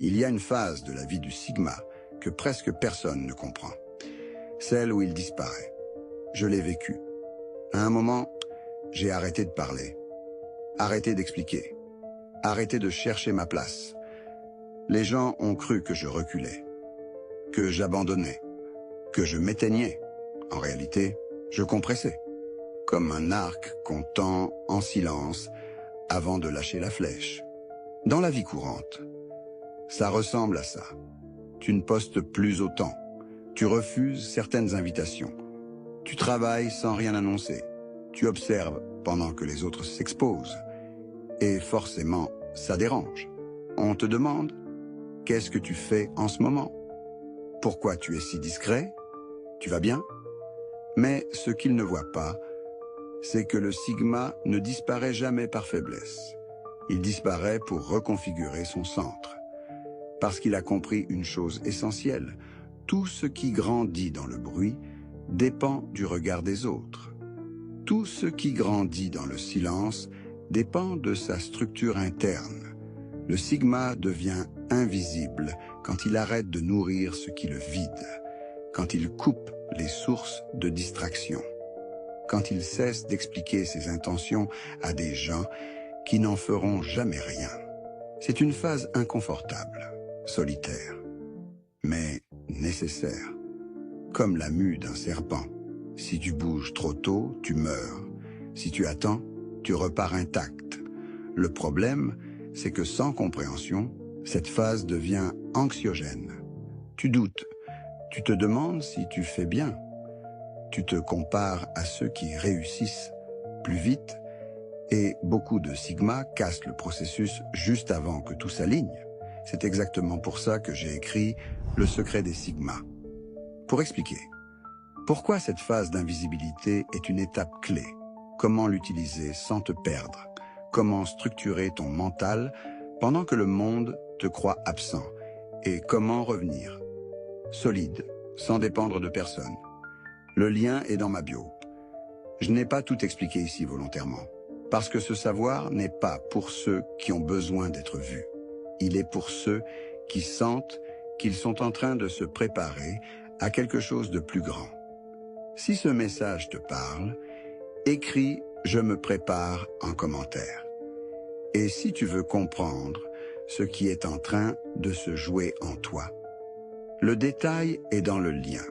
Il y a une phase de la vie du sigma que presque personne ne comprend. Celle où il disparaît. Je l'ai vécue. À un moment, j'ai arrêté de parler. Arrêté d'expliquer. Arrêté de chercher ma place. Les gens ont cru que je reculais. Que j'abandonnais. Que je m'éteignais. En réalité, je compressais. Comme un arc qu'on tend en silence avant de lâcher la flèche. Dans la vie courante, ça ressemble à ça. Tu ne postes plus autant. Tu refuses certaines invitations. Tu travailles sans rien annoncer. Tu observes pendant que les autres s'exposent. Et forcément, ça dérange. On te demande, qu'est-ce que tu fais en ce moment? Pourquoi tu es si discret? Tu vas bien? Mais ce qu'ils ne voient pas, c'est que le sigma ne disparaît jamais par faiblesse. Il disparaît pour reconfigurer son centre. Parce qu'il a compris une chose essentielle. Tout ce qui grandit dans le bruit dépend du regard des autres. Tout ce qui grandit dans le silence dépend de sa structure interne. Le sigma devient invisible quand il arrête de nourrir ce qui le vide, quand il coupe les sources de distraction, quand il cesse d'expliquer ses intentions à des gens qui n'en feront jamais rien. C'est une phase inconfortable, solitaire, mais nécessaire. Comme la mue d'un serpent. Si tu bouges trop tôt, tu meurs. Si tu attends, tu repars intact. Le problème, c'est que sans compréhension, cette phase devient anxiogène. Tu doutes. Tu te demandes si tu fais bien. Tu te compares à ceux qui réussissent plus vite et beaucoup de sigma cassent le processus juste avant que tout s'aligne. C'est exactement pour ça que j'ai écrit Le secret des sigmas. Pour expliquer, pourquoi cette phase d'invisibilité est une étape clé? Comment l'utiliser sans te perdre? Comment structurer ton mental pendant que le monde te croit absent? Et comment revenir solide, sans dépendre de personne? Le lien est dans ma bio. Je n'ai pas tout expliqué ici volontairement, parce que ce savoir n'est pas pour ceux qui ont besoin d'être vus. Il est pour ceux qui sentent qu'ils sont en train de se préparer à quelque chose de plus grand. Si ce message te parle, écris « Je me prépare » en commentaire. Et si tu veux comprendre ce qui est en train de se jouer en toi, le détail est dans le lien.